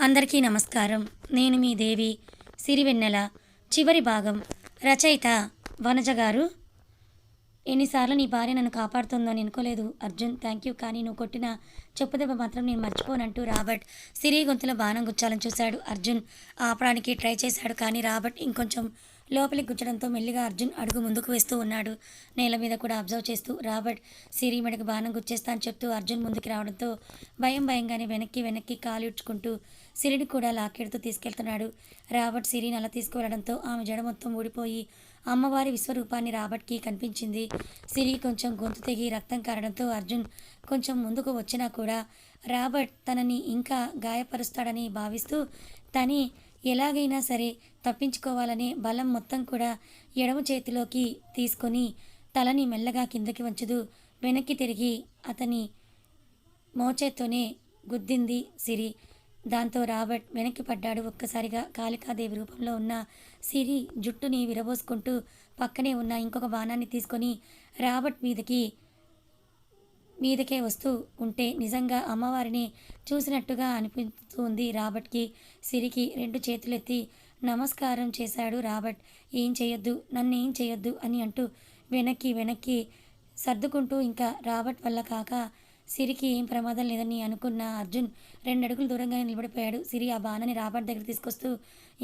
అందరికీ నమస్కారం. నేను మీ దేవి సిరివెన్నెల. చివరి భాగం. రచయిత వనజ గారు. ఎన్నిసార్లు నీ భార్య నన్ను కాపాడుతుందో అని అనుకోలేదు అర్జున్. Thank you. కానీ నువ్వు కొట్టిన చెప్పుదెబ్బ మాత్రం నేను మర్చిపోనంటూ రాబర్ట్ సిరి గొంతులో బాణం గుచ్చాలని చూశాడు. అర్జున్ ఆపడానికి ట్రై చేశాడు, కానీ రాబర్ట్ ఇంకొంచెం లోపలికి గుచ్చడంతో మెల్లిగా అర్జున్ అడుగు ముందుకు వేస్తూ ఉన్నాడు. నేల మీద కూడా అబ్జర్వ్ చేస్తూ రాబర్ట్ సిరి మెడకి బాణం గుచ్చేస్తా అని చెప్తూ అర్జున్ ముందుకు రావడంతో భయంగానే వెనక్కి కాలు ఇడ్చుకుంటూ సిరిని కూడా లాక్కెడుతూ తీసుకెళ్తున్నాడు. రాబర్ట్ సిరిని అలా తీసుకువెళ్లడంతో ఆమె జడ మొత్తం ఊడిపోయి అమ్మవారి విశ్వరూపాన్ని రాబర్ట్కి కనిపించింది. సిరి కొంచెం గొంతు తెగి రక్తం కారడంతో అర్జున్ కొంచెం ముందుకు వచ్చినా కూడా రాబర్ట్ తనని ఇంకా గాయపరుస్తాడని భావిస్తూ తని ఎలాగైనా సరే తప్పించుకోవాలనే బలం మొత్తం కూడా ఎడమ చేతిలోకి తీసుకొని తలని మెల్లగా కిందకి వంచుతూ వెనక్కి తిరిగి అతని మోచేత్తోనే గుద్దింది సిరి. దాంతో రాబర్ట్ వెనక్కి పడ్డాడు. ఒక్కసారిగా కాళికాదేవి రూపంలో ఉన్న సిరి జుట్టుని విరబోసుకుంటూ పక్కనే ఉన్న ఇంకొక బాణాన్ని తీసుకొని రాబర్ట్ మీదకే వస్తూ ఉంటే నిజంగా అమ్మవారిని చూసినట్టుగా అనిపిస్తుంది రాబర్ట్కి. సిరికి రెండు చేతులెత్తి నమస్కారం చేశాడు రాబర్ట్. ఏం చేయొద్దు, నన్ను ఏం చేయొద్దు అని అంటూ వెనక్కి సర్దుకుంటూ ఇంకా రాబర్ట్ వల్ల కాక సిరికి ఏం ప్రమాదం లేదని అనుకున్న అర్జున్ 2 అడుగులు దూరంగానే నిలబడిపోయాడు. సిరి ఆ బాణని రాబర్ట్ దగ్గర తీసుకొస్తూ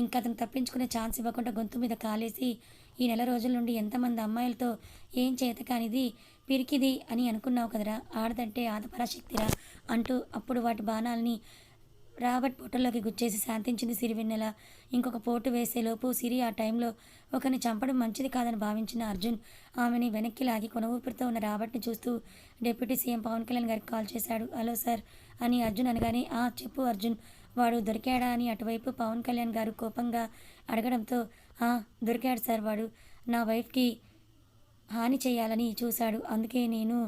ఇంకా అతను తప్పించుకునే ఛాన్స్ ఇవ్వకుండా గొంతు మీద కాలేసి, ఈ నెల రోజుల నుండి ఎంతమంది అమ్మాయిలతో ఏం చేత కానిది పిరికిది అని అనుకున్నావు కదరా, ఆడదంటే ఆదపరాశక్తిరా అంటూ అప్పుడు వాటి బాణాలని రాబర్ట్ పొట్టలోకి గుచ్చేసి శాంతించింది సిరివెన్నెల. ఇంకొక పోటు వేసేలోపు సిరి ఆ టైంలో ఒకరిని చంపడం మంచిది కాదని భావించిన అర్జున్ ఆమెని వెనక్కి లాగి కొన ఊపిరితో ఉన్న రాబర్ట్ని చూస్తూ డిప్యూటీ సీఎం పవన్ కళ్యాణ్ గారికి కాల్ చేశాడు. హలో సార్ అని అర్జున్ అనగానే, చెప్పు అర్జున్, వాడు దొరికాడా అని అటువైపు పవన్ కళ్యాణ్ గారు కోపంగా అడగడంతో, దొరికాడు సార్, వాడు నా వైఫ్కి హాని చేయాలని చూశాడు, అందుకే నేను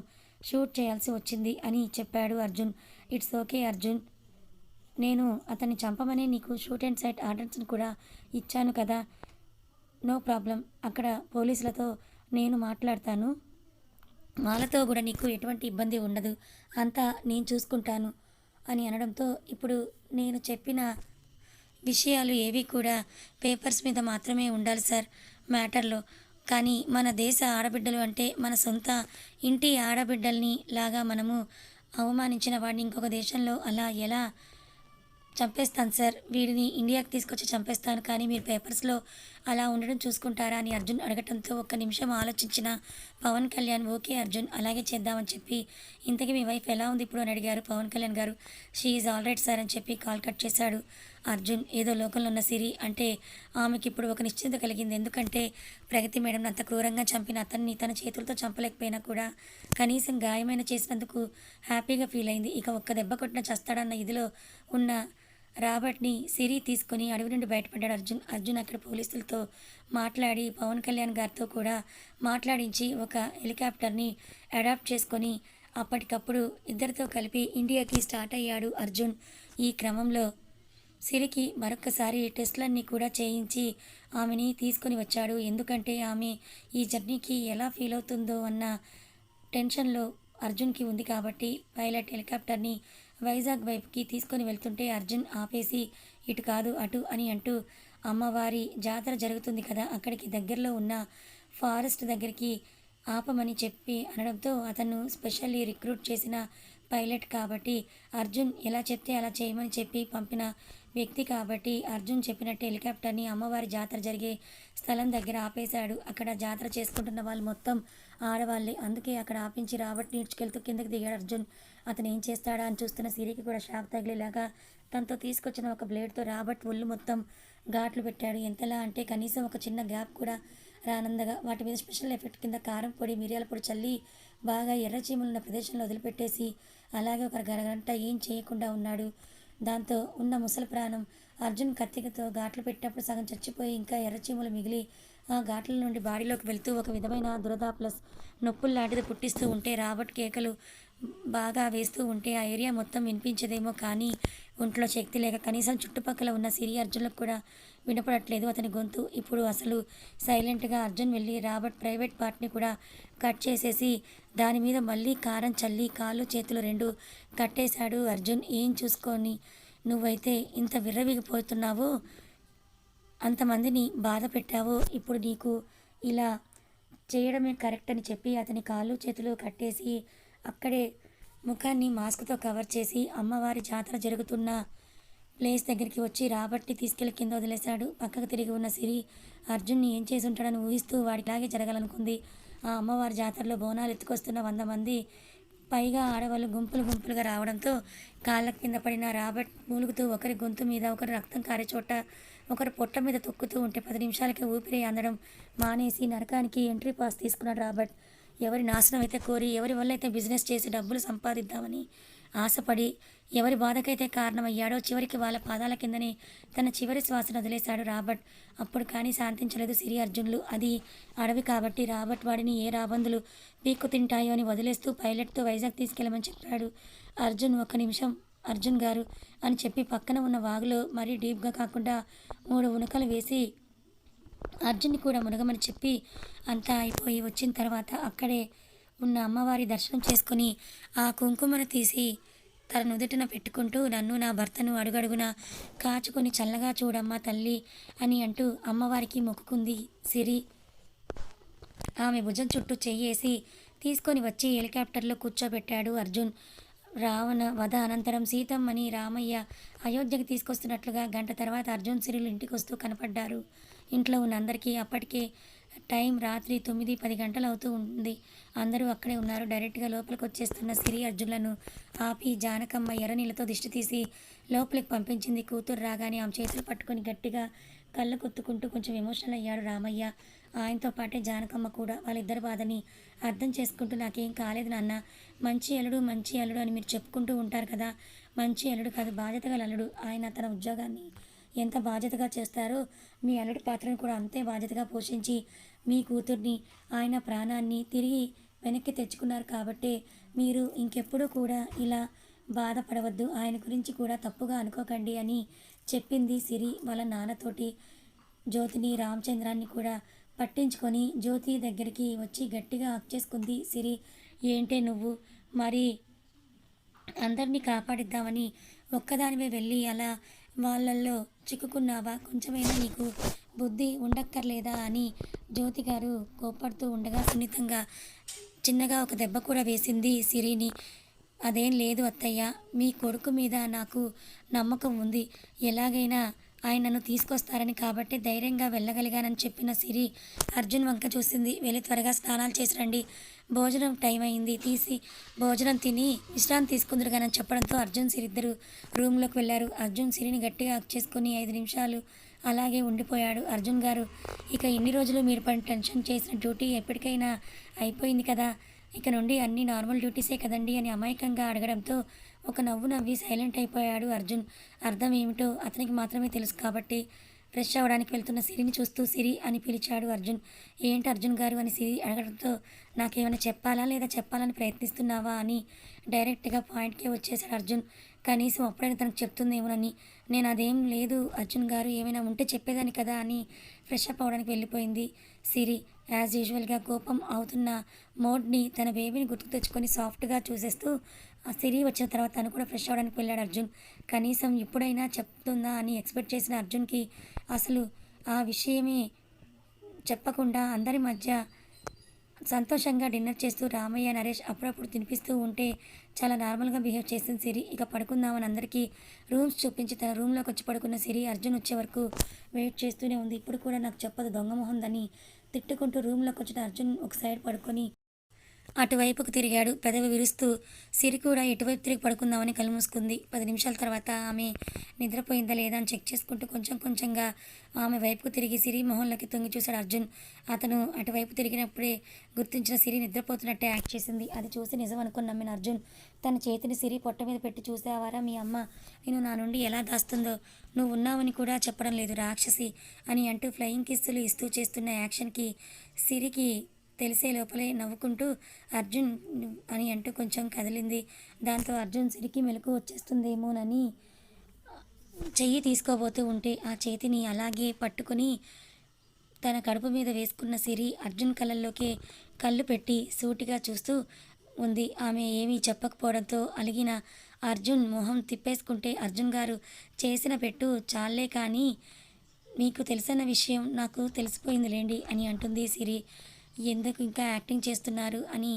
షూట్ చేయాల్సి వచ్చింది అని చెప్పాడు అర్జున్. ఇట్స్ ఓకే అర్జున్, నేను అతన్ని చంపమని నీకు షూట్ అండ్ సైట్ ఆర్డర్స్ని కూడా ఇచ్చాను కదా, నో ప్రాబ్లం. అక్కడ పోలీసులతో నేను మాట్లాడతాను, వాళ్ళతో కూడా నీకు ఎటువంటి ఇబ్బంది ఉండదు, అంతా నేను చూసుకుంటాను అని అనడంతో, ఇప్పుడు నేను చెప్పిన విషయాలు ఏవి కూడా పేపర్స్ మీద మాత్రమే ఉండాలి సార్ మ్యాటర్లో. కానీ మన దేశ ఆడబిడ్డలు అంటే మన సొంత ఇంటి ఆడబిడ్డల్ని లాగా మనము అవమానించిన వాడిని ఇంకొక దేశంలో అలా ఎలా చంపేస్తాను సార్, వీడిని ఇండియాకి తీసుకొచ్చి చంపేస్తాను, కానీ మీరు పేపర్స్లో అలా ఉండడం చూసుకుంటారా అని అర్జున్ అడగటంతో ఒక్క నిమిషం ఆలోచించిన పవన్ కళ్యాణ్, ఓకే అర్జున్, అలాగే చేద్దామని చెప్పి, ఇంతకీ మీ వైఫ్ ఎలా ఉంది ఇప్పుడు అని అడిగారు పవన్ కళ్యాణ్ గారు. She is all right sir అని చెప్పి కాల్ కట్ చేశాడు అర్జున్. ఏదో లోకంలో ఉన్న సిరి అంటే ఆమెకి ఇప్పుడు ఒక నిశ్చింత కలిగింది. ఎందుకంటే ప్రగతి మేడం అంత క్రూరంగా చంపిన అతన్ని తన చేతులతో చంపలేకపోయినా కూడా కనీసం గాయమైన చేసినందుకు హ్యాపీగా ఫీల్ అయింది. ఇక ఒక్క దెబ్బ కొట్టిన చస్తాడన్న ఇదిలో ఉన్న రాబర్ట్ని సిరి తీసుకొని అడవి నుండి బయటపడ్డాడు అర్జున్ అక్కడ పోలీసులతో మాట్లాడి పవన్ కళ్యాణ్ గారితో కూడా మాట్లాడించి ఒక హెలికాప్టర్ని అడాప్ట్ చేసుకొని అప్పటికప్పుడు ఇద్దరితో కలిపి ఇండియాకి స్టార్ట్ అయ్యాడు అర్జున్. ఈ క్రమంలో సిరికి మరొక్కసారి టెస్టులన్నీ కూడా చేయించి ఆమెని తీసుకొని వచ్చాడు. ఎందుకంటే ఆమె ఈ జర్నీకి ఎలా ఫీల్ అవుతుందో అన్న టెన్షన్లో అర్జున్కి ఉంది కాబట్టి. పైలట్ హెలికాప్టర్ని వైజాగ్ వైపుకి తీసుకొని వెళ్తుంటే అర్జున్ ఆపేసి, ఇటు కాదు అటు అని అంటూ, అమ్మవారి జాతర జరుగుతుంది కదా, అక్కడికి దగ్గరలో ఉన్న ఫారెస్ట్ దగ్గరికి ఆపమని చెప్పి అనడంతో, అతను స్పెషల్లీ రిక్రూట్ చేసిన పైలట్ కాబట్టి అర్జున్ ఎలా చెప్తే అలా చేయమని చెప్పి పంపిన వ్యక్తి కాబట్టి అర్జున్ చెప్పినట్టు హెలికాప్టర్ని అమ్మవారి జాతర జరిగే స్థలం దగ్గర ఆపేశాడు. అక్కడ జాతర చేసుకుంటున్న వాళ్ళు మొత్తం ఆడవాళ్ళే, అందుకే అక్కడ ఆపించి రాబర్ట్ నీడ్చుకెళ్తూ కిందకి దిగాడు అర్జున్. అతను ఏం చేస్తాడా అని చూస్తున్న సిరికి కూడా షాక్ తగిలేలాగా తనతో తీసుకొచ్చిన ఒక బ్లేడ్తో రాబర్ట్ ఒళ్ళు మొత్తం ఘాట్లు పెట్టాడు. ఎంతలా అంటే కనీసం ఒక చిన్న గ్యాప్ కూడా రానందగా వాటి మీద స్పెషల్ ఎఫెక్ట్ కింద కారం పొడి, మిరియాల పొడి చల్లి బాగా ఎర్ర చీమలున్న ప్రదేశంలో వదిలిపెట్టేసి అలాగే ఒక గంట ఏం చేయకుండా ఉన్నాడు. దాంతో ఉన్న ముసలి ప్రాణం అర్జున్ కత్తికతో ఘాట్లు పెట్టినప్పుడు సగం చచ్చిపోయి ఇంకా ఎర్రచీమలు మిగిలి ఆ ఘాట్ల నుండి బాడీలోకి వెళ్తూ ఒక విధమైన దురద ప్లస్ నొప్పులు లాంటిది పుట్టిస్తూ ఉంటే రాబర్ట్ కేకలు బాగా వేస్తూ ఉంటే ఆ ఏరియా మొత్తం వినిపించదేమో, కానీ ఒంట్లో శక్తి లేక కనీసం చుట్టుపక్కల ఉన్న సిరి అర్జున్లకు కూడా వినపడట్లేదు అతని గొంతు. ఇప్పుడు అసలు సైలెంట్గా అర్జున్ వెళ్ళి రాబర్ట్ ప్రైవేట్ పార్ట్ని కూడా కట్ చేసేసి దాని మీద మళ్ళీ కారం చల్లి కాళ్ళు చేతులు రెండు కట్టేశాడు అర్జున్. ఏం చూసుకొని నువ్వైతే ఇంత విర్రవీగిపోతున్నావో, అంతమందిని బాధ పెట్టావో, ఇప్పుడు నీకు ఇలా చేయడమే కరెక్ట్ అని చెప్పి అతని కాళ్ళు చేతులు కట్టేసి అక్కడే ముఖాన్ని మాస్క్తో కవర్ చేసి అమ్మవారి జాతర జరుగుతున్న ప్లేస్ దగ్గరికి వచ్చి రాబర్ట్‌ని తీసుకెళ్ళి కింద వదిలేశాడు. పక్కకు తిరిగి ఉన్న సిరి అర్జున్‌ని ఏం చేసి ఉంటాడని ఊహిస్తూ వాడిలాగే జరగాలనుకుంది. ఆ అమ్మవారి జాతరలో బోనాలు ఎత్తుకొస్తున్న 100 మంది పైగా ఆడవాళ్ళు గుంపులు గుంపులుగా రావడంతో కాళ్ళ కింద పడిన రాబర్ట్ మూలుగుతూ ఒకరి గొంతు మీద, ఒకరి రక్తం కారే చోట, ఒకరి పొట్ట మీద తొక్కుతూ ఉంటే 10 నిమిషాలకే ఊపిరి అందడం మానేసి నరకానికి ఎంట్రీ పాస్ తీసుకున్నాడు రాబర్ట్. ఎవరి నాశనం అయితే కోరి, ఎవరి వల్ల అయితే బిజినెస్ చేసి డబ్బులు సంపాదిద్దామని ఆశపడి, ఎవరి బాధకైతే కారణమయ్యాడో చివరికి వాళ్ళ పాదాల కిందనే తన చివరి శ్వాసను వదిలేశాడు రాబర్ట్. అప్పుడు కానీ శాంతించలేదు సిరి అర్జున్లు. అది అడవి కాబట్టి రాబర్ట్ వాడిని ఏ రాబందులు పీక్కు తింటాయో అని వదిలేస్తూ పైలట్తో వైజాగ్ తీసుకెళ్ళమని చెప్పాడు. అర్జున్, ఒక్క నిమిషం అర్జున్ గారు అని చెప్పి పక్కన ఉన్న వాగులో మరీ డీప్గా కాకుండా 3 ఉనకలు వేసి అర్జున్ని కూడా మునగమని చెప్పి అంతా అయిపోయి వచ్చిన తర్వాత అక్కడే ఉన్న అమ్మవారి దర్శనం చేసుకుని ఆ కుంకుమను తీసి తన నుదుటిన పెట్టుకుంటూ, నన్ను నా భర్తను అడుగడుగునా కాచుకొని చల్లగా చూడమ్మా తల్లి అని అంటూ అమ్మవారికి మొక్కుకుంది సిరి. ఆమె భుజం చుట్టూ చెయ్యేసి తీసుకొని వచ్చి హెలికాప్టర్లో కూర్చోబెట్టాడు అర్జున్. రావణ వధ అనంతరం సీతమ్మని రామయ్య అయోధ్యకి తీసుకొస్తున్నట్లుగా గంట తర్వాత అర్జున్ సిరిలు ఇంటికి వస్తూ కనపడ్డారు. ఇంట్లో ఉన్న అందరికీ అప్పటికే టైం రాత్రి 9-10 గంటలు అవుతూ ఉంది. అందరూ అక్కడే ఉన్నారు. డైరెక్ట్గా లోపలికి వచ్చేస్తున్న సిరి అర్జున్లను ఆపి జానకమ్మ ఎర్రనీళ్ళతో దిష్టి తీసి లోపలికి పంపించింది. కూతురు రాగానే ఆమె చేతులు పట్టుకొని గట్టిగా కళ్ళు కొత్తుకుంటూ కొంచెం ఎమోషనల్ అయ్యాడు రామయ్య. ఆయనతో పాటే జానకమ్మ కూడా వాళ్ళిద్దరి బాధని అర్థం చేసుకుంటూ, నాకేం కాలేదు నాన్న, మంచి అల్లుడు మంచి అల్లుడు అని మీరు చెప్పుకుంటూ ఉంటారు కదా, మంచి అల్లుడు కాదు బాధ్యత గల అల్లుడు. ఆయన తన ఉద్యోగాన్ని ఎంత బాధ్యతగా చేస్తారో మీ అల్లుడి పాత్రను కూడా అంతే బాధ్యతగా పోషించి మీ కూతుర్ని, ఆయన ప్రాణాన్ని తిరిగి వెనక్కి తెచ్చుకున్నారు కాబట్టే మీరు ఇంకెప్పుడూ కూడా ఇలా బాధపడవద్దు, ఆయన గురించి కూడా తప్పుగా అనుకోకండి అని చెప్పింది సిరి వాళ్ళ నాన్నతోటి. జ్యోతిని, రామచంద్రాన్ని కూడా పట్టించుకొని జ్యోతి దగ్గరికి వచ్చి గట్టిగా హగ్ చేసుకుంది సిరి. ఏంటే నువ్వు మరి అందరినీ కాపాడిద్దామని ఒక్కదానివే వెళ్ళి అలా వాళ్ళల్లో చిక్కుకున్నావా? కొంచెమైనా నీకు బుద్ధి ఉండక్కర్లేదా అని జ్యోతి గారు కోప్పడుతూ ఉండగా సున్నితంగా చిన్నగా ఒక దెబ్బ కూడా వేసింది సిరిని. అదేం లేదు అత్తయ్య, మీ కొడుకు మీద నాకు నమ్మకం ఉంది, ఎలాగైనా ఆయన నన్ను తీసుకొస్తారని కాబట్టి ధైర్యంగా వెళ్ళగలిగానని చెప్పిన సిరి అర్జున్ వంక చూసింది. వెళ్ళి త్వరగా స్నానాలు చేసి రండి, భోజనం టైం అయింది, తీసి భోజనం తిని విశ్రాంతి తీసుకుందరుగానని చెప్పడంతో అర్జున్ సిరి ఇద్దరు రూమ్లోకి వెళ్ళారు. అర్జున్ సిరిని గట్టిగా హగ్ చేసుకుని 5 నిమిషాలు అలాగే ఉండిపోయాడు. అర్జున్ గారు, ఇక ఇన్ని రోజులు మీరు పని టెన్షన్ చేసిన డ్యూటీ ఎప్పటికైనా అయిపోయింది కదా, ఇక నుండి అన్నీ నార్మల్ డ్యూటీసే కదండి అని అమాయకంగా అడగడంతో ఒక నవ్వు నవ్వి సైలెంట్ అయిపోయాడు అర్జున్. అర్థం ఏమిటో అతనికి మాత్రమే తెలుసు కాబట్టి ఫ్రెష్ అవ్వడానికి వెళ్తున్న సిరిని చూస్తూ సిరి అని పిలిచాడు అర్జున్. ఏంటి అర్జున్ గారు అని సిరి అడగడంతో నాకేమైనా చెప్పాలా లేదా చెప్పాలని ప్రయత్నిస్తున్నావా అని డైరెక్ట్గా పాయింట్కే వచ్చేసాడు అర్జున్. కనీసం అప్పుడైనా తనకు చెప్తుందేమోనని. నేను అదేం లేదు అర్జున్ గారు, ఏమైనా ఉంటే చెప్పేదాన్ని కదా అని ఫ్రెష్ అప్ అవ్వడానికి వెళ్ళిపోయింది సిరి. యాజ్ యూజువల్గా కోపం అవుతున్న మోడ్ని తన బేబీని గుర్తుకు తెచ్చుకొని సాఫ్ట్గా చూసేస్తూ ఆ సిరి వచ్చిన తర్వాత తను కూడా ఫ్రెష్ అవ్వడానికి వెళ్ళాడు అర్జున్. కనీసం ఇప్పుడైనా చెప్తుందా అని ఎక్స్పెక్ట్ చేసిన అర్జున్కి అసలు ఆ విషయమే చెప్పకుండా అందరి మధ్య సంతోషంగా డిన్నర్ చేస్తూ రామయ్య, నరేష్ అప్పుడప్పుడు తినిపిస్తూ ఉంటే చాలా నార్మల్గా బిహేవ్ చేసింది సిరి. ఇక పడుకుందామని అందరికీ రూమ్స్ చూపించి తన రూమ్లోకి వచ్చి పడుకున్న సిరి అర్జున్ వచ్చే వరకు వెయిట్ చేస్తూనే ఉంది. ఇప్పుడు కూడా నాకు చెప్పదు దొంగ మొహందని తిట్టుకుంటూ రూమ్లోకి వచ్చిన అర్జున్ ఒక సైడ్ పడుకొని అటువైపుకు తిరిగాడు పెదవి విరుస్తూ. సిరి కూడా ఎటువైపు తిరిగి పడుకుందామని కళ్ళు మూసుకుంది. 10 నిమిషాల తర్వాత ఆమె నిద్రపోయిందా లేదా అని చెక్ చేసుకుంటూ కొంచెం కొంచెంగా ఆమె వైపుకు తిరిగి సిరి మొహంలోకి తొంగి చూశాడు అర్జున్. అతను అటువైపు తిరిగినప్పుడే గుర్తించిన సిరి నిద్రపోతున్నట్టే యాక్ట్ చేసింది. అది చూసి నిజం అనుకుని నమ్మిన అర్జున్ తన చేతిని సిరి పొట్ట మీద పెట్టి, చూసావారా మీ అమ్మ నేను నా నుండి ఎలా దాస్తుందో, నువ్వు ఉన్నావని కూడా చెప్పడం లేదు రాక్షసి అని అంటూ ఫ్లయింగ్ కిస్సులు ఇస్తూ చేస్తున్న యాక్షన్కి సిరికి తెలిసే లోపలే నవ్వుకుంటూ అర్జున్ అని అంటూ కొంచెం కదిలింది. దాంతో అర్జున్ సిరికి మెలకు వచ్చేస్తుందేమోనని చెయ్యి తీసుకోబోతూ ఉంటే ఆ చేతిని అలాగే పట్టుకుని తన కడుపు మీద వేసుకున్న సిరి అర్జున్ కళ్ళల్లోకి కళ్ళు పెట్టి సూటిగా చూస్తూ ఉంది. ఆమె ఏమీ చెప్పకపోవడంతో అలిగిన అర్జున్ మొహం తిప్పేసుకుంటే, అర్జున్ గారు చేసిన పెట్టు చాలే కానీ మీకు తెలిసిన విషయం నాకు తెలిసిపోయిందిలేండి అని అంటుంది సిరి. ఎందుకు ఇంకా యాక్టింగ్ చేస్తున్నారు అని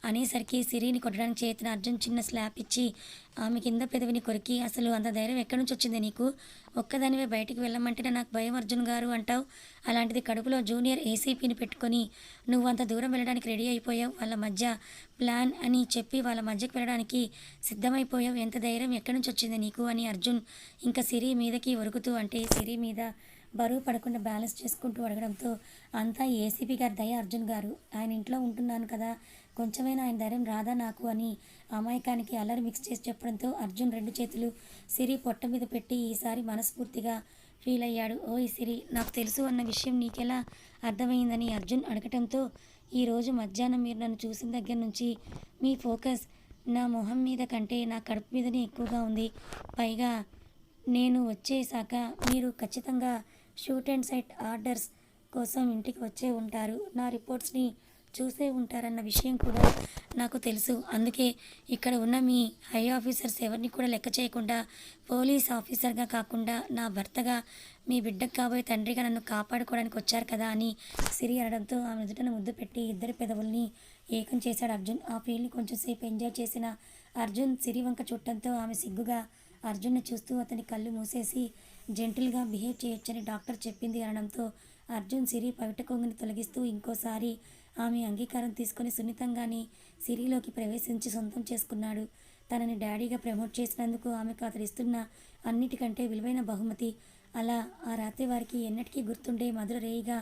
అనేసరికి సిరిని కొట్టడానికి చేతిన అర్జున్ చిన్న స్లాప్ ఇచ్చి ఆమె కింద పెదవిని కొరికి, అసలు అంత ధైర్యం ఎక్కడి నుంచి వచ్చింది నీకు? ఒక్కదానివే బయటికి వెళ్ళమంటేనే నాకు భయం అర్జున్ గారు అంటావు. అలాంటిది కడుపులో జూనియర్ ఏసీపీని పెట్టుకొని నువ్వు అంత దూరం వెళ్ళడానికి రెడీ అయిపోయావు. వాళ్ళ మధ్య ప్లాన్ అని చెప్పి వాళ్ళ మధ్యకి వెళ్ళడానికి సిద్ధమైపోయావు. ఎంత ధైర్యం ఎక్కడి నుంచి వచ్చింది నీకు అని అర్జున్ ఇంకా సిరి మీదకి ఒరుగుతూ అంటే సిరి మీద బరువు పడకుండా బ్యాలెన్స్ చేసుకుంటూ అడగడంతో, అంతా ఏసీపీ గారి దయ అర్జున్ గారు. ఆయన ఇంట్లో ఉంటున్నాను కదా, కొంచెమైనా ఆయన ధైర్యం రాదా నాకు అని అమాయకానికి అల్లరి మిక్స్ చేసి చెప్పడంతో అర్జున్ రెండు చేతులు సిరి పొట్ట మీద పెట్టి ఈసారి మనస్ఫూర్తిగా ఫీల్ అయ్యాడు. ఓయ్ సిరి, నాకు తెలుసు అన్న విషయం నీకెలా అర్థమైందని అర్జున్ అడగటంతో, ఈరోజు మధ్యాహ్నం మీరు నన్ను చూసిన దగ్గర నుంచి మీ ఫోకస్ నా మొహం మీద కంటే నా కడుపు మీదనే ఎక్కువగా ఉంది. పైగా నేను వచ్చేసాక మీరు ఖచ్చితంగా షూట్ అండ్ సైట్ ఆర్డర్స్ కోసం ఇంటికి వచ్చే ఉంటారు. నా రిపోర్ట్స్ని చూసే ఉంటారన్న విషయం కూడా నాకు తెలుసు. అందుకే ఇక్కడ ఉన్న మీ హై ఆఫీసర్స్ ఎవరిని కూడా లెక్క చేయకుండా పోలీస్ ఆఫీసర్గా కాకుండా నా భర్తగా మీ బిడ్డకు కాబోయే తండ్రిగా నన్ను కాపాడుకోవడానికి వచ్చారు కదా అని సిరి అనడంతో ఆమె ఎదుటను ముద్దు పెట్టి ఇద్దరి పెదవుల్ని ఏకం చేశాడు అర్జున్. ఆ ఫీల్ని కొంచెం సేపు ఎంజాయ్ చేసిన అర్జున్ సిరి వంక చుట్టంతో ఆమె సిగ్గుగా అర్జున్ని చూస్తూ అతని కళ్ళు మూసేసి జెంటిల్గా బిహేవ్ చేయొచ్చని డాక్టర్ చెప్పింది అనడంతో అర్జున్ సిరి పవిట కొంగుని తొలగిస్తూ ఇంకోసారి ఆమె అంగీకారం తీసుకుని సున్నితంగానే సిరిలోకి ప్రవేశించి సొంతం చేసుకున్నాడు. తనని డాడీగా ప్రమోట్ చేసినందుకు ఆమెకు అతడు ఇస్తున్న అన్నిటికంటే విలువైన బహుమతి. అలా ఆ రాత్రి వారికి ఎన్నటికీ గుర్తుండే మధుర రేయిగా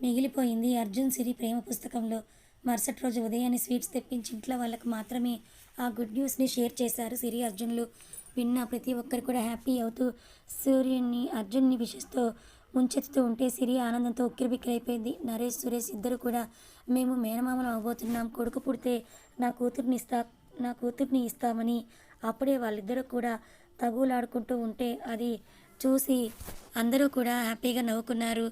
మిగిలిపోయింది అర్జున్ సిరి ప్రేమ పుస్తకంలో. మరుసటి రోజు ఉదయాన్నే స్వీట్స్ తెప్పించి ఇంట్లో వాళ్ళకు మాత్రమే ఆ గుడ్ న్యూస్ని షేర్ చేశారు సిరి అర్జున్లు. విన్న ప్రతి ఒక్కరు కూడా హ్యాపీ అవుతూ అర్జున్ని విషస్తో ముంచెత్తుతూ ఉంటే సిరి ఆనందంతో ఉక్కిరిబిక్కిరైపోయింది. నరేష్, సురేష్ ఇద్దరు కూడా మేము మేనమామలు అవబోతున్నాం, కొడుకు పుడితే నా కూతుర్ని ఇస్తామని అప్పుడే వాళ్ళిద్దరూ కూడా తగులాడుకుంటూ ఉంటే అది చూసి అందరూ కూడా హ్యాపీగా నవ్వుకున్నారు.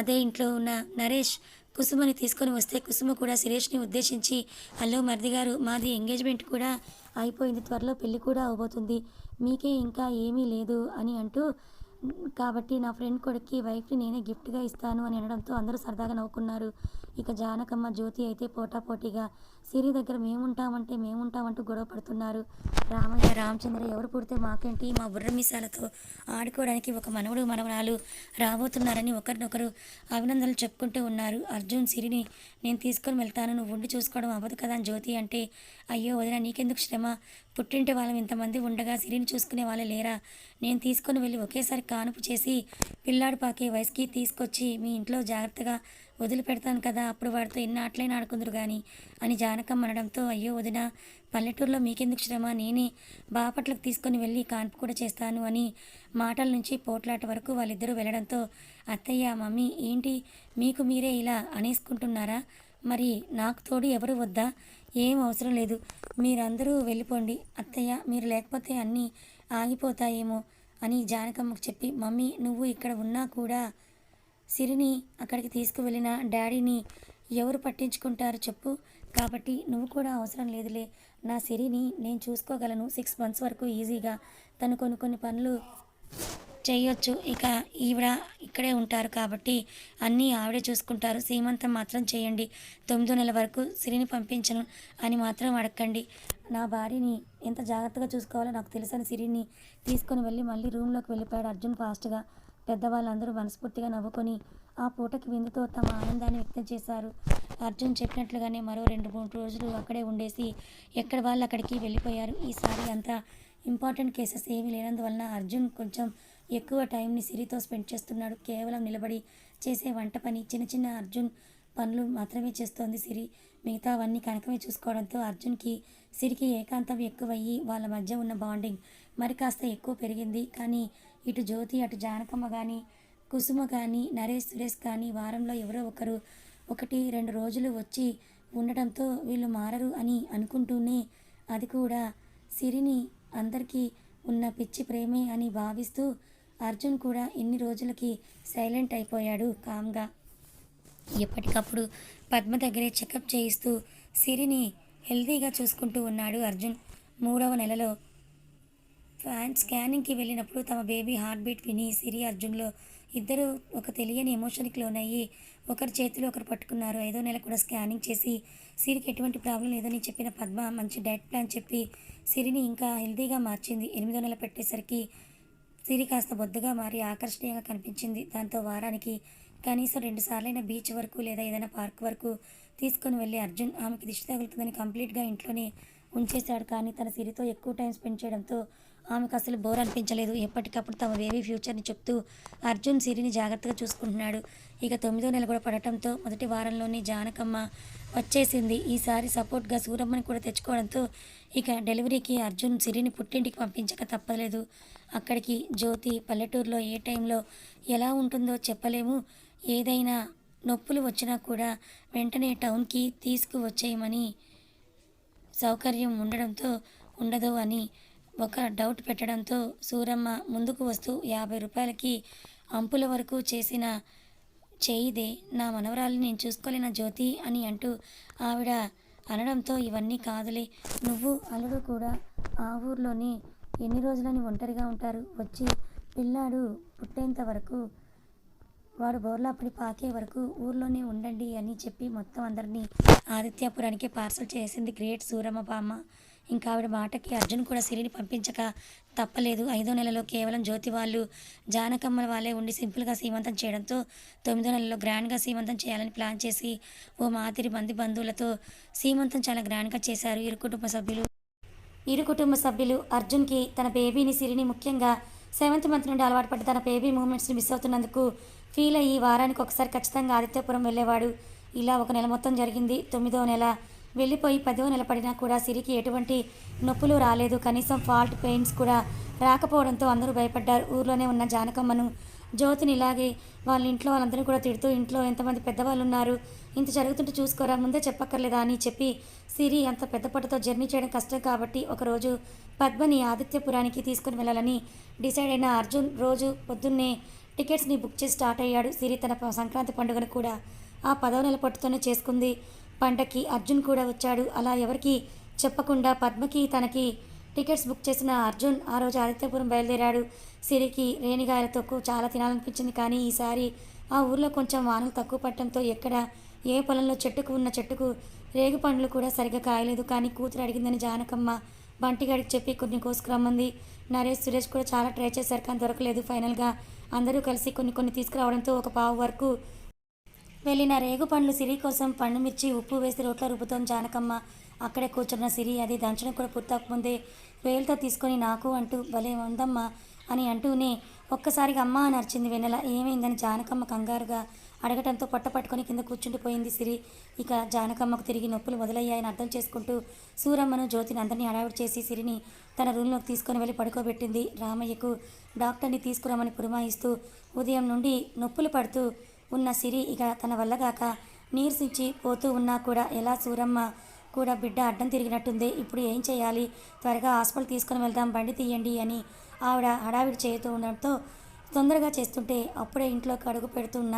అదే ఇంట్లో ఉన్న నరేష్ కుసుమని తీసుకొని వస్తే కుసుమ కూడా సురేష్ని ఉద్దేశించి, హలో మరిది గారు, మాది ఎంగేజ్మెంట్ కూడా అయిపోయింది, త్వరలో పెళ్ళి కూడా అవబోతుంది, మీకే ఇంకా ఏమీ లేదు అని అంటూ, కాబట్టి నా ఫ్రెండ్ కొడుక్కి వైఫ్ని నేనే గిఫ్ట్గా ఇస్తాను అని అనడంతో అందరూ సరదాగా నవ్వుకున్నారు. ఇక జానకమ్మ, జ్యోతి అయితే పోటాపోటీగా సిరి దగ్గర మేముంటామంటూ గొడవ పడుతున్నారు. రామయ్య, రామచంద్ర ఎవరు పుడితే మాకేంటి, మా బుర్ర మీసాలతో ఆడుకోవడానికి ఒక మనవడు మనవరాలు రాబోతున్నారని ఒకరినొకరు అభినందనలు చెప్పుకుంటూ ఉన్నారు. అర్జున్ సిరిని నేను తీసుకొని వెళ్తాను, నువ్వు ఉండి చూసుకోవడం అవ్వదు కదా అని జ్యోతి అంటే, అయ్యో వదిన నీకెందుకు శ్రమ, పుట్టింటి వాళ్ళం ఇంతమంది ఉండగా సిరిని చూసుకునే వాళ్ళే లేరా, నేను తీసుకొని వెళ్ళి ఒకేసారి కానుపు చేసి పిల్లాడు పాకే వయసుకి తీసుకొచ్చి మీ ఇంట్లో జాగ్రత్తగా వదిలిపెడతాను కదా, అప్పుడు వాడితో ఎన్ని ఆటలైనా ఆడుకుందరు కానీ అని జానకమ్మ అనడంతో, అయ్యో వదిన పల్లెటూరులో మీకెందుకు శ్రమ, నేనే బాపట్లకు తీసుకొని వెళ్ళి కాన్పు కూడా చేస్తాను అని మాటల నుంచి పోట్లాట వరకు వాళ్ళిద్దరూ వెళ్ళడంతో, అత్తయ్య, మమ్మీ ఏంటి మీకు మీరే ఇలా అనేసుకుంటున్నారా, మరి నాకు తోడు ఎవరు వద్దా, ఏం అవసరం లేదు, మీరందరూ వెళ్ళిపోండి అత్తయ్య, మీరు లేకపోతే అన్నీ ఆగిపోతాయేమో అని జానకమ్మకు చెప్పి, మమ్మీ నువ్వు ఇక్కడ ఉన్నా కూడా సిరిని అక్కడికి తీసుకువెళ్ళిన డాడీని ఎవరు పట్టించుకుంటారు చెప్పు, కాబట్టి నువ్వు కూడా అవసరం లేదులే, నా సిరిని నేను చూసుకోగలను, 6 months వరకు ఈజీగా తను కొన్ని పనులు చేయొచ్చు, ఇక ఈవిడ ఇక్కడే ఉంటారు కాబట్టి అన్నీ ఆవిడే చూసుకుంటారు, సీమంతం మాత్రం చేయండి, 9 నెలల వరకు సిరిని పంపించను అని మాత్రం అడగండి, నా భార్యని ఎంత జాగ్రత్తగా చూసుకోవాలో నాకు తెలుసని సిరిని తీసుకొని వెళ్ళి మళ్ళీ రూమ్లోకి వెళ్ళిపోయాడు అర్జున్ ఫాస్ట్గా. పెద్దవాళ్ళందరూ మనస్ఫూర్తిగా నవ్వుకొని ఆ పూటకి విందుతో తమ ఆనందాన్ని వ్యక్తం చేశారు. అర్జున్ చెప్పినట్లుగానే మరో 2-3 రోజులు అక్కడే ఉండేసి ఎక్కడ వాళ్ళు అక్కడికి వెళ్ళిపోయారు. ఈసారి అంతా ఇంపార్టెంట్ కేసెస్ ఏమీ లేనందువలన అర్జున్ కొంచెం ఎక్కువ టైంని సిరితో స్పెండ్ చేస్తున్నాడు. కేవలం నిలబడి చేసే వంట పని, చిన్న అర్జున్ పనులు మాత్రమే చేస్తోంది సిరి. మిగతావన్నీ కనకమే చూసుకోవడంతో అర్జున్కి సిరికి ఏకాంతం ఎక్కువయ్యి వాళ్ళ మధ్య ఉన్న బాండింగ్ మరి కాస్త ఎక్కువ పెరిగింది. కానీ ఇటు జ్యోతి, అటు జానకమ్మ కానీ, కుసుమ కానీ, నరేష్, సురేష్ కానీ వారంలో ఎవరో ఒకరు 1-2 రోజులు వచ్చి ఉండటంతో వీళ్ళు మారరు అని అనుకుంటూనే, అది కూడా సిరిని అందరికీ ఉన్న పిచ్చి ప్రేమే అని భావిస్తూ అర్జున్ కూడా ఇన్ని రోజులకి సైలెంట్ అయిపోయాడు కామ్గా. ఎప్పటికప్పుడు పద్మ దగ్గరే చెకప్ చేయిస్తూ సిరిని హెల్తీగా చూసుకుంటూ ఉన్నాడు అర్జున్. 3వ నెలలో స్కానింగ్కి వెళ్ళినప్పుడు తమ బేబీ హార్ట్ బీట్ విని సిరి అర్జున్లో ఇద్దరు ఒక తెలియని ఎమోషన్కి లోనయ్యి ఒకరి చేతులు ఒకరు పట్టుకున్నారు. 5వ నెల కూడా స్కానింగ్ చేసి సిరికి ఎటువంటి ప్రాబ్లం లేదని చెప్పిన పద్మ మంచి డైట్ ప్లాన్ చెప్పి సిరిని ఇంకా హెల్తీగా మార్చింది. 8వ నెల పెట్టేసరికి సిరి కాస్త బొద్దుగా మారి ఆకర్షణీయంగా కనిపించింది. దాంతో వారానికి కనీసం 2 సార్లైనా బీచ్ వరకు లేదా ఏదైనా పార్క్ వరకు తీసుకొని వెళ్ళి అర్జున్ ఆమెకి దిష్టి తగులుతుందని కంప్లీట్గా ఇంట్లోనే ఉంచేశాడు. కానీ తన సిరితో ఎక్కువ టైం స్పెండ్ చేయడంతో ఆమెకు అసలు బోర్ అనిపించలేదు. ఎప్పటికప్పుడు తమ బేబీ ఫ్యూచర్ని చెప్తూ అర్జున్ సిరిని జాగ్రత్తగా చూసుకుంటున్నాడు. ఇక 9వ నెల కూడా పడటంతో మొదటి వారంలోనే జానకమ్మ వచ్చేసింది. ఈసారి సపోర్ట్గా సూరమ్మని కూడా తెచ్చుకోవడంతో ఇక డెలివరీకి అర్జున్ సిరిని పుట్టింటికి పంపించక తప్పలేదు. అక్కడికి జ్యోతి పల్లెటూరులో ఏ టైంలో ఎలా ఉంటుందో చెప్పలేము. ఏదైనా నొప్పులు వచ్చినా కూడా వెంటనే టౌన్కి తీసుకువచ్చేయమని సౌకర్యం ఉండదు అని ఒక డౌట్ పెట్టడంతో సూరమ్మ ముందుకు వస్తూ 50 రూపాయలకి అంపుల వరకు చేసిన చేయిదే నా మనవరాలిని నేను చూసుకోలేనా జ్యోతి అని అంటూ ఆవిడ అనడంతో ఇవన్నీ కాదులే, నువ్వు అల్లుడు కూడా ఆ ఊర్లోనే ఎన్ని రోజులని ఒంటరిగా ఉంటారు, వచ్చి పిల్లాడు పుట్టేంత వరకు వాడు బోర్లాపడి పాకే వరకు ఊర్లోనే ఉండండి అని చెప్పి మొత్తం అందరినీ ఆదిత్యపురానికి పార్సల్ చేసింది గ్రేట్ సూరమ్మ బామ్మ. ఇంకా ఆవిడ మాటకి అర్జున్ కూడా సిరిని పంపించక తప్పలేదు. 5వ నెలలో కేవలం జ్యోతి వాళ్ళు జానకమ్మ వాళ్ళే ఉండి సింపుల్గా సీమంతం చేయడంతో 9వ నెలలో గ్రాండ్గా సీమంతం చేయాలని ప్లాన్ చేసి ఓ మాదిరి మంది బంధువులతో సీమంతం చాలా గ్రాండ్గా చేశారు ఇరు కుటుంబ సభ్యులు. అర్జున్కి తన బేబీని సిరిని ముఖ్యంగా 7th మంత్ నుండి అలవాటు పడి తన బేబీ మూమెంట్స్ని మిస్ అవుతున్నందుకు ఫీల్ అయ్యి వారానికి ఒకసారి ఖచ్చితంగా ఆదిత్యపురం వెళ్ళేవాడు. ఇలా ఒక నెల మొత్తం జరిగింది. 9వ నెల వెళ్ళిపోయి 10వ నెల పడినా కూడా సిరికి ఎటువంటి నొప్పులు రాలేదు. కనీసం ఫాల్ట్ పెయిన్స్ కూడా రాకపోవడంతో అందరూ భయపడ్డారు. ఊర్లోనే ఉన్న జానకమ్మను జ్యోతిని ఇలాగే వాళ్ళ ఇంట్లో వాళ్ళందరూ కూడా తిడుతూ ఇంట్లో ఎంతమంది పెద్దవాళ్ళు ఉన్నారు, ఇంత జరుగుతుంటే చూసుకోరా, ముందే చెప్పక్కర్లేదా అని చెప్పి సిరి అంత పెద్ద పొట్టతో జర్నీ చేయడం కష్టం కాబట్టి ఒకరోజు పద్మని ఆదిత్యపురానికి తీసుకుని వెళ్ళాలని డిసైడ్ అయిన అర్జున్ రోజు పొద్దున్నే టికెట్స్ని బుక్ చేసి స్టార్ట్ అయ్యాడు. సిరి తన సంక్రాంతి పండుగను కూడా ఆ 10వ నెల పొట్టుతోనే చేసుకుంది. పండగకి అర్జున్ కూడా వచ్చాడు. అలా ఎవరికి చెప్పకుండా పద్మకి తనకి టికెట్స్ బుక్ చేసిన అర్జున్ ఆ రోజు ఆదిత్యపురం బయలుదేరాడు. సిరికి రేణిగాయల తొక్కు చాలా తినాలనిపించింది. కానీ ఈసారి ఆ ఊర్లో కొంచెం వానలు తక్కువ పడటంతో ఎక్కడ ఏ పొలంలో చెట్టుకు రేగు పండ్లు కూడా సరిగ్గా కాయలేదు. కానీ కూతురు అడిగిందని జానకమ్మ బంటిగాడికి చెప్పి కొన్ని కోసుకురమ్మంది. నరేష్ సురేష్ కూడా చాలా ట్రై చేశారు కానీ దొరకలేదు. ఫైనల్గా అందరూ కలిసి కొన్ని తీసుకురావడంతో ఒక పావు వరకు వెళ్ళిన రేగు పండ్లు సిరి కోసం పండుమిర్చి ఉప్పు వేసి రోట్లో రుబ్బుతోంది జానకమ్మ. అక్కడే కూర్చున్న సిరి అది దంచడం కూడా పూర్తవకముందే వేలుతో తీసుకొని నాకు అంటూ భలే ఉందమ్మా అని అంటూనే ఒక్కసారిగా అమ్మ అని అరిచింది వెన్నెల. ఏమైందని జానకమ్మ కంగారుగా అడగటంతో పొట్ట పట్టుకొని కింద కూర్చుండిపోయింది సిరి. ఇక జానకమ్మకు తిరిగి నొప్పులు మొదలయ్యాయని అర్థం చేసుకుంటూ సూరమ్మను జ్యోతిని అందరినీ హడావిడి చేసి సిరిని తన రూమ్లోకి తీసుకొని వెళ్ళి పడుకోబెట్టింది. రామయ్యకు డాక్టర్ని తీసుకురమ్మని పురమాయిస్తూ ఉదయం నుండి నొప్పులు పడుతూ ఉన్న సిరి ఇక తన వల్ల కాక నీరసించి పోతూ ఉన్నా కూడా ఎలా సూరమ్మ కూడా బిడ్డ అడ్డం తిరిగినట్టుంది, ఇప్పుడు ఏం చేయాలి, త్వరగా హాస్పిటల్ తీసుకుని వెళ్దాం, బండి తీయండి అని ఆవిడ హడావిడి చేస్తూ ఉండడంతో తొందరగా చేస్తుంటే అప్పుడే ఇంట్లోకి అడుగు పెడుతున్న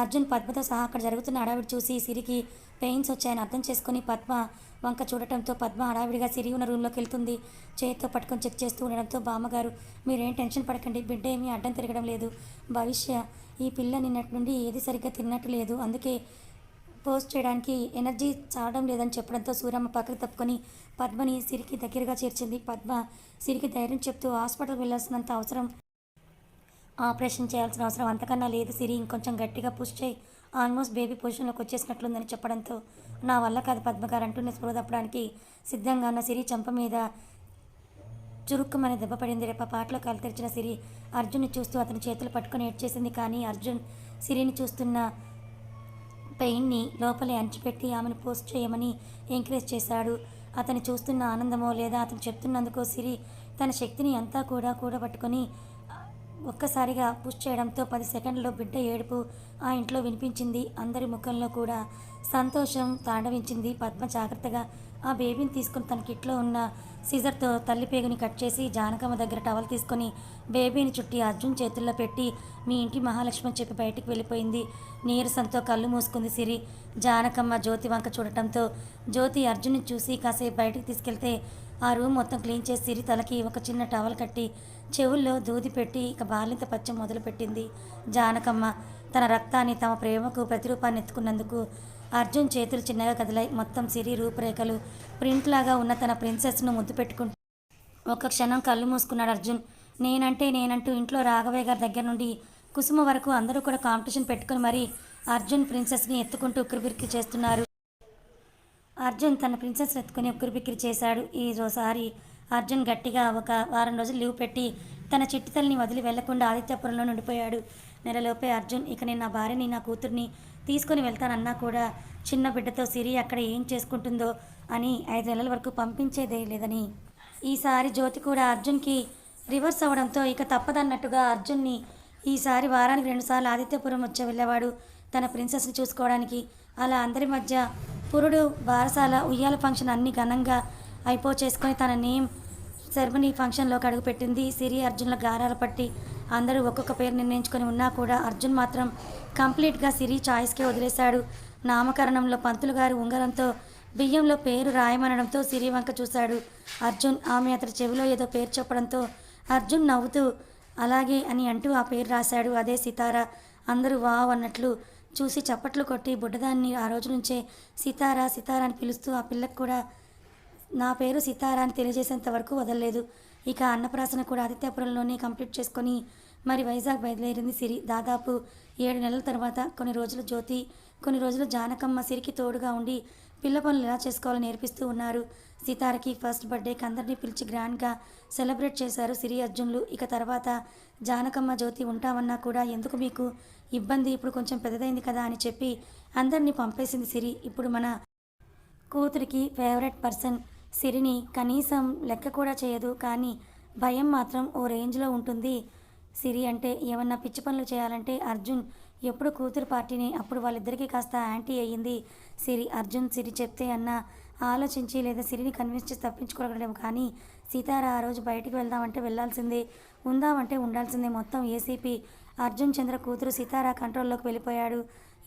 అర్జున్ పద్మతో సహా అక్కడ జరుగుతున్న హడావిడి చూసి సిరికి పెయిన్స్ వచ్చాయని అర్థం చేసుకుని పద్మ వంక చూడటంతో పద్మ హడావిడిగా సిరి ఉన్న రూమ్లోకి వెళ్తుంది. చేతితో పట్టుకొని చెక్ చేస్తూ ఉండడంతో బామ్మగారు మీరేం టెన్షన్ పడకండి, బిడ్డ ఏమీ అడ్డం తిరగడం లేదు, భవిష్య ఈ పిల్ల నిన్నటి నుండి ఏది సరిగ్గా తిన్నట్టు లేదు, అందుకే పోస్ట్ చేయడానికి ఎనర్జీ చావడం లేదని చెప్పడంతో సూరమ్మ పక్కకు తప్పుకొని పద్మని సిరికి దగ్గరగా చేర్చింది. పద్మ సిరికి ధైర్యం చెప్తూ హాస్పిటల్కి వెళ్ళాల్సినంత అవసరం, ఆపరేషన్ చేయాల్సిన అవసరం అంతకన్నా లేదు సిరి, ఇంకొంచెం గట్టిగా పుష్ చేయి, ఆల్మోస్ట్ బేబీ పొజిషన్లోకి వచ్చేసినట్లుందని చెప్పడంతో నా వల్ల కాదు పద్మగారు అంటూనే స్పృహ తప్పడానికి సిద్ధంగా ఉన్న సిరి చంప మీద చురుక్కుమని దెబ్బ పడింది. రెప్ప పాటలో కాలు తెరిచిన సిరి అర్జున్ని చూస్తూ అతని చేతులు పట్టుకొని ఏడ్చేసింది. కానీ అర్జున్ సిరిని చూస్తున్న పెయిన్ని లోపలే అణిచిపెట్టి ఆమెను పోస్ట్ చేయమని ఎంకరేజ్ చేశాడు. అతను చూస్తున్న ఆనందమో లేదా అతను చెప్తున్నందుకో సిరి తన శక్తిని అంతా కూడా కూడబట్టుకొని ఒక్కసారిగా పుష్ చేయడంతో 10 సెకండ్లలో బిడ్డ ఏడుపు ఆ ఇంట్లో వినిపించింది. అందరి ముఖంలో కూడా సంతోషం తాండవించింది. పద్మ జాగ్రత్తగా ఆ బేబీని తీసుకుని తన కిట్లో ఉన్న సీజర్తో తల్లి పేగుని కట్ చేసి జానకమ్మ దగ్గర టవల్ తీసుకొని బేబీని చుట్టి అర్జున్ చేతుల్లో పెట్టి మీ ఇంటి మహాలక్ష్మి అని చెప్పి బయటికి వెళ్ళిపోయింది. నీరసంతో కళ్ళు మూసుకుంది సిరి. జానకమ్మ జ్యోతి వంక చూడటంతో జ్యోతి అర్జున్ని చూసి కాసేపు బయటికి తీసుకెళ్తే ఆ రూమ్ మొత్తం క్లీన్ చేసి సిరి తలకి ఒక చిన్న టవల్ కట్టి చెవుల్లో దూది పెట్టి ఇక బాలింత పచ్చం మొదలుపెట్టింది జానకమ్మ. తన రక్తాన్ని తమ ప్రేమకు ప్రతిరూపాన్ని ఎత్తుకున్నందుకు అర్జున్ చేతులు చిన్నగా కదిలాయి. మొత్తం సిరి రూపురేఖలు ప్రింట్ లాగా ఉన్న తన ప్రిన్సెస్ను ముద్దు పెట్టుకుంటూ ఒక్క క్షణం కళ్ళు మూసుకున్నాడు అర్జున్. నేనంటూ ఇంట్లో రాఘవయ్య గారి దగ్గర నుండి కుసుమ వరకు అందరూ కూడా కాంపిటీషన్ పెట్టుకుని మరీ అర్జున్ ప్రిన్సెస్ని ఎత్తుకుంటూ ఉక్కిరిబిక్కిరి చేస్తున్నారు. అర్జున్ తన ప్రిన్సెస్ని ఎత్తుకుని ఉక్కిరిబిక్కిరి చేశాడు. ఈరోసారి అర్జున్ గట్టిగా ఒక వారం రోజులు లీవ్ పెట్టి తన చిట్టి తల్లిని వదిలి వెళ్లకుండా ఆదిత్యపురంలో ఉండిపోయాడు. నెలలోపే అర్జున్ ఇక నేను నా భార్యని నా కూతుర్ని తీసుకొని వెళ్తానన్నా కూడా చిన్న బిడ్డతో సిరి అక్కడ ఏం చేసుకుంటుందో అని 5 నెలల వరకు పంపించేదే లేదని. ఈసారి జ్యోతి కూడా అర్జున్కి రివర్స్ అవ్వడంతో ఇక తప్పదన్నట్టుగా అర్జున్ని ఈసారి వారానికి 2 సార్లు ఆదిత్యపురం వచ్చి వెళ్ళేవాడు తన ప్రిన్సెస్ని చూసుకోవడానికి. అలా అందరి మధ్య పురుడు బారసాల ఉయ్యాల ఫంక్షన్ అన్ని ఘనంగా చేసుకొని తన నేమ్ సెరమనీ ఫంక్షన్లోకి అడుగుపెట్టింది సిరి. అర్జున్ల గారాల పట్టి అందరూ ఒక్కొక్క పేరు నిర్ణయించుకొని ఉన్నా కూడా అర్జున్ మాత్రం కంప్లీట్గా సిరి చాయిస్కే వదిలేశాడు. నామకరణంలో పంతులు గారు ఉంగరంతో బియ్యంలో పేరు రాయమనడంతో సిరి వంక చూశాడు అర్జున్. ఆమె అతడి చెవిలో ఏదో పేరు చెప్పడంతో అర్జున్ నవ్వుతూ అలాగే అని అంటూ ఆ పేరు రాశాడు. అదే సితార. అందరూ వావ్ అన్నట్లు చూసి చప్పట్లు కొట్టి బుడ్డదాన్ని ఆ రోజు నుంచే సితారా అని పిలుస్తూ ఆ పిల్లకు కూడా నా పేరు సితారా అని తెలియజేసేంత వరకు వదలలేదు. ఇక అన్నప్రాసన కూడా ఆదిత్యపురంలోనే కంప్లీట్ చేసుకొని మరి వైజాగ్ బయలుదేరింది సిరి. దాదాపు 7 నెలల తర్వాత కొన్ని రోజులు జ్యోతి, కొన్ని రోజులు జానకమ్మ సిరికి తోడుగా ఉండి పిల్ల పనులు ఎలా చేసుకోవాలో నేర్పిస్తూ ఉన్నారు. సితారకి ఫస్ట్ బర్త్డేకి అందరినీ పిలిచి గ్రాండ్గా సెలబ్రేట్ చేశారు సిరి అర్జున్లు. ఇక తర్వాత జానకమ్మ జ్యోతి ఉంటామన్నా కూడా ఎందుకు మీకు ఇబ్బంది, ఇప్పుడు కొంచెం పెద్దదైంది కదా అని చెప్పి అందరినీ పంపేసింది సిరి. ఇప్పుడు మన కూతురికి ఫేవరెట్ పర్సన్ సిరిని కనీసం లెక్క కూడా చేయదు, కానీ భయం మాత్రం ఓ రేంజ్లో ఉంటుంది. సిరి అంటే ఏమన్నా పిచ్చి పనులు చేయాలంటే అర్జున్ ఎప్పుడు కూతురు పార్టీని. అప్పుడు వాళ్ళిద్దరికీ కాస్త యాంటీ అయ్యింది సిరి. అర్జున్ సిరి చెప్తే అన్నా ఆలోచించి లేదా సిరిని కన్విన్స్ చేసి తప్పించుకోగలడేమో, కానీ సీతార ఆ రోజు బయటికి వెళ్దామంటే వెళ్లాల్సిందే, ఉందామంటే ఉండాల్సిందే. మొత్తం ఏసీపీ అర్జున్ చంద్ర కూతురు సీతారా కంట్రోల్లోకి వెళ్ళిపోయాడు.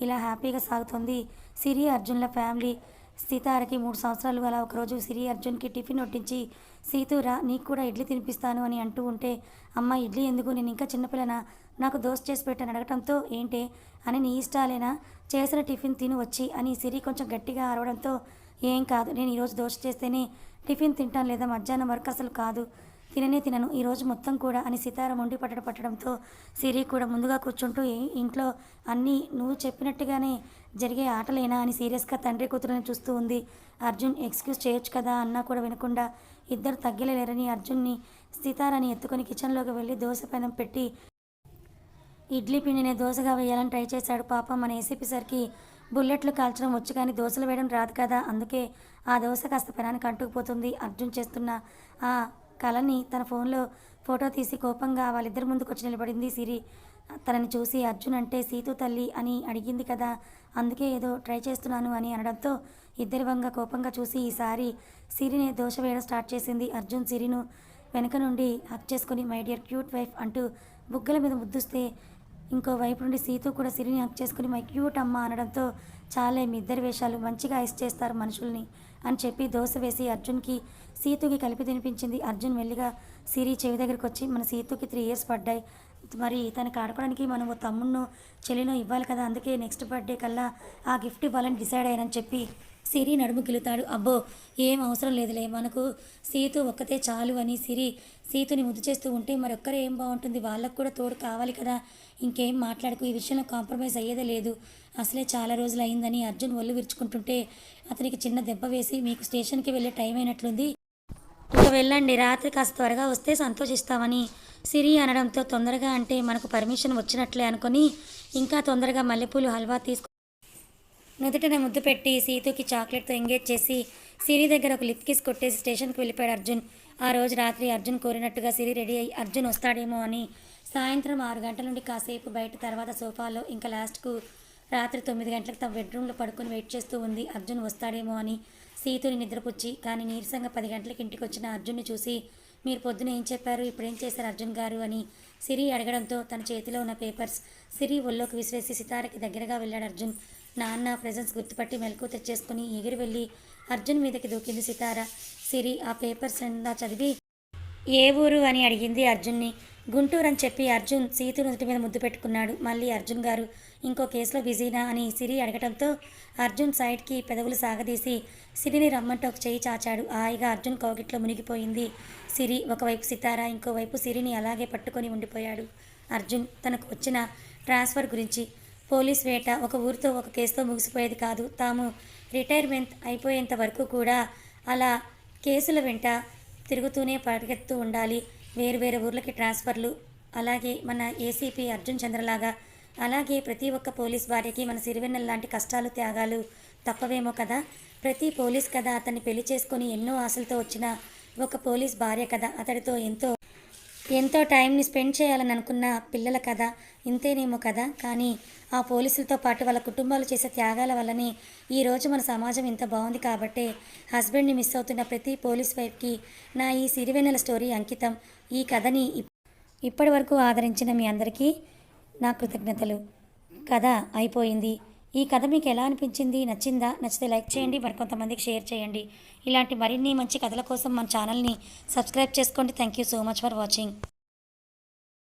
ఇలా హ్యాపీగా సాగుతుంది సిరి అర్జున్ల ఫ్యామిలీ. సీతారకి 3 సంవత్సరాలు. అలా ఒకరోజు సిరి అర్జున్కి టిఫిన్ వడ్డించి సీతురా నీకు కూడా ఇడ్లీ తినిపిస్తాను అని అంటూ ఉంటే అమ్మ ఇడ్లీ ఎందుకు, నేను ఇంకా చిన్నపిల్లనా, నాకు దోశ చేసి పెట్టని అడగటంతో ఏంటే అని నీ ఇష్టాలేనా, చేసిన టిఫిన్ తిని వచ్చి అని సిరి కొంచెం గట్టిగా అరవడంతో ఏం కాదు, నేను ఈరోజు దోశ చేస్తేనే టిఫిన్ తింటాను, లేదా మధ్యాహ్నం వరకు అసలు కాదు, తినను ఈరోజు మొత్తం కూడా అని సితార మొండి పట్టడంతో సిరి కూడా ముందుగా కూర్చుంటూ ఇంట్లో అన్నీ నువ్వు చెప్పినట్టుగానే జరిగే ఆటలేనా అని సీరియస్గా తండ్రి కూతురుని చూస్తూ ఉంది. అర్జున్ ఎక్స్క్యూజ్ చేయొచ్చు కదా అన్నా కూడా వినకుండా ఇద్దరు తగ్గలేరని అర్జున్ని సితారాని ఎత్తుకొని కిచెన్లోకి వెళ్ళి దోశ పెనం పెట్టి ఇడ్లీ పిండిని దోశగా వేయాలని ట్రై చేశాడు. పాపం మన ఏసీపీ సార్కి బుల్లెట్లు కాల్చడం వచ్చు కానీ దోశలు వేయడం రాదు కదా, అందుకే ఆ దోశ కాస్త పెనానికి అంటుకుపోతుంది. అర్జున్ చేస్తున్న ఆ కళని తన ఫోన్లో ఫోటో తీసి కోపంగా వాళ్ళిద్దరి ముందుకు వచ్చి నిలబడింది సిరి. తనని చూసి అర్జున్ అంటే సీతు తల్లి అని అడిగింది కదా, అందుకే ఏదో ట్రై చేస్తున్నాను అని అనడంతో ఇద్దరి వంగ కోపంగా చూసి ఈసారి సిరిని దోశ వేయడం స్టార్ట్ చేసింది. అర్జున్ సిరిను వెనక నుండి హక్ చేసుకుని మై డియర్ క్యూట్ వైఫ్ అంటూ బుగ్గల మీద ముద్దుస్తే ఇంకో వైపు నుండి సీతు కూడా సిరిని హక్ చేసుకుని మై క్యూట్ అమ్మ అనడంతో చాలే మీ ఇద్దరి వేషాలు, మంచిగా ఐస్ చేస్తారు మనుషుల్ని అని చెప్పి దోశ వేసి అర్జున్కి సీతుకి కలిపి తినిపించింది. అర్జున్ మెల్లిగా సిరి చెవి దగ్గరికి వచ్చి మన సీతుకి 3 years పడ్డాయి, మరి తనకి ఆడుకోవడానికి మనం ఓ తమ్ముడినో చెల్లినో ఇవ్వాలి కదా, అందుకే నెక్స్ట్ బర్త్డే కల్లా ఆ గిఫ్ట్ ఇవ్వాలని డిసైడ్ అయ్యానని చెప్పి సిరి నడుము గిలుతాడు. అబ్బో ఏం అవసరం లేదులే, మనకు సీతు ఒక్కతే చాలు అని సిరి సీతుని ముద్దు చేస్తూ ఉంటే మరొక్కరు ఏం బాగుంటుంది, వాళ్ళకు కూడా తోడు కావాలి కదా, ఇంకేం మాట్లాడుకు, ఈ విషయంలో కాంప్రమైజ్ అయ్యేదే లేదు, అసలే చాలా రోజులు అయిందని అర్జున్ ఒళ్ళు విరుచుకుంటుంటే అతనికి చిన్న దెబ్బ వేసి మీకు స్టేషన్కి వెళ్ళే టైం అయినట్లుంది, ఇక వెళ్ళండి, రాత్రి కాస్త త్వరగా వస్తే సంతోషిస్తామని సిరి అనడంతో తొందరగా అంటే మనకు పర్మిషన్ వచ్చినట్లే అనుకొని ఇంకా తొందరగా మల్లెపూలు హల్వా తీసుకు నుదుటనే ముద్దు పెట్టి సీతుకి చాక్లెట్తో ఎంగేజ్ చేసి సిరి దగ్గర ఒక లిప్ కిస్ కొట్టేసి స్టేషన్కి వెళ్ళిపోయాడు అర్జున్. ఆ రోజు రాత్రి అర్జున్ కోరినట్టుగా సిరి రెడీ అయ్యి అర్జున్ వస్తాడేమో అని సాయంత్రం 6 గంటల నుండి కాసేపు బయట, తర్వాత సోఫాలో, ఇంకా లాస్ట్కు రాత్రి 9 గంటలకు తమ బెడ్రూమ్లో పడుకొని వెయిట్ చేస్తూ ఉంది అర్జున్ వస్తాడేమో అని. సీతుని నిద్రపుచ్చి కానీ నీరసంగా 10 గంటలకు ఇంటికి వచ్చిన అర్జున్ని చూసి మీరు పొద్దున ఏం చెప్పారు, ఇప్పుడు ఏం చేశారు అర్జున్ గారు అని సిరి అడగడంతో తన చేతిలో ఉన్న పేపర్స్ సిరి ఒళ్ళోకి విసిరేసి సితారకి దగ్గరగా వెళ్ళాడు అర్జున్. నాన్న ప్రెజెన్స్ గుర్తుపట్టి మెలకు తెచ్చేసుకుని ఎగిరి వెళ్ళి అర్జున్ మీదకి దూకింది సితార. సిరి ఆ పేపర్స్ అంతా చదివి ఏ ఊరు అని అడిగింది అర్జున్ని. గుంటూరు అని చెప్పి అర్జున్ సీతు నుదుటి మీద ముద్దు పెట్టుకున్నాడు. మళ్ళీ అర్జున్ గారు ఇంకో కేసులో బిజీనా అని సిరి అడగటంతో అర్జున్ సైడ్కి పెదవులు సాగదీసి సిరిని రమ్మంటే ఒక చేయి చాచాడు. హాయిగా అర్జున్ కౌగిట్లో మునిగిపోయింది సిరి. ఒకవైపు సితారా, ఇంకోవైపు సిరిని అలాగే పట్టుకొని ఉండిపోయాడు అర్జున్. తనకు వచ్చిన ట్రాన్స్ఫర్ గురించి, పోలీస్ వేట ఒక ఊరితో ఒక కేసుతో ముగిసిపోయేది కాదు. తాము రిటైర్మెంట్ అయిపోయేంత వరకు కూడా అలా కేసుల వెంట తిరుగుతూనే పరిగెత్తూ ఉండాలి. వేరు వేరు ఊర్లకి ట్రాన్స్ఫర్లు. అలాగే మన ఏసీపీ అర్జున్ చంద్రలాగా. అలాగే ప్రతి ఒక్క పోలీస్ భార్యకి మన సిరివెన్నెల లాంటి కష్టాలు, త్యాగాలు తప్పవేమో కదా. ప్రతి పోలీస్ కథ అతన్ని పెళ్లి చేసుకొని ఎన్నో ఆశలతో వచ్చిన ఒక పోలీస్ భార్య కథ, అతడితో ఎంతో టైంని స్పెండ్ చేయాలని అనుకున్న పిల్లల కథ ఇంతేనేమో కదా. కానీ ఆ పోలీసులతో పాటు వాళ్ళ కుటుంబాలు చేసే త్యాగాల వల్లనే ఈరోజు మన సమాజం ఇంత బాగుంది. కాబట్టే హస్బెండ్ని మిస్ అవుతున్న ప్రతి పోలీస్ వైఫ్కి నా ఈ సిరివెన్నెల స్టోరీ అంకితం. ఈ కథని ఇప్పటి వరకు ఆదరించిన మీ అందరికీ నా కృతజ్ఞతలు. కథ అయిపోయింది. ఈ కథ మీకు ఎలా అనిపించింది? నచ్చిందా? నచ్చితే లైక్ చేయండి, మరికొంతమందికి షేర్ చేయండి. ఇలాంటి మరిన్ని మంచి కథల కోసం మన ఛానల్ని సబ్స్క్రైబ్ చేసుకోండి. Thank you so much for watching.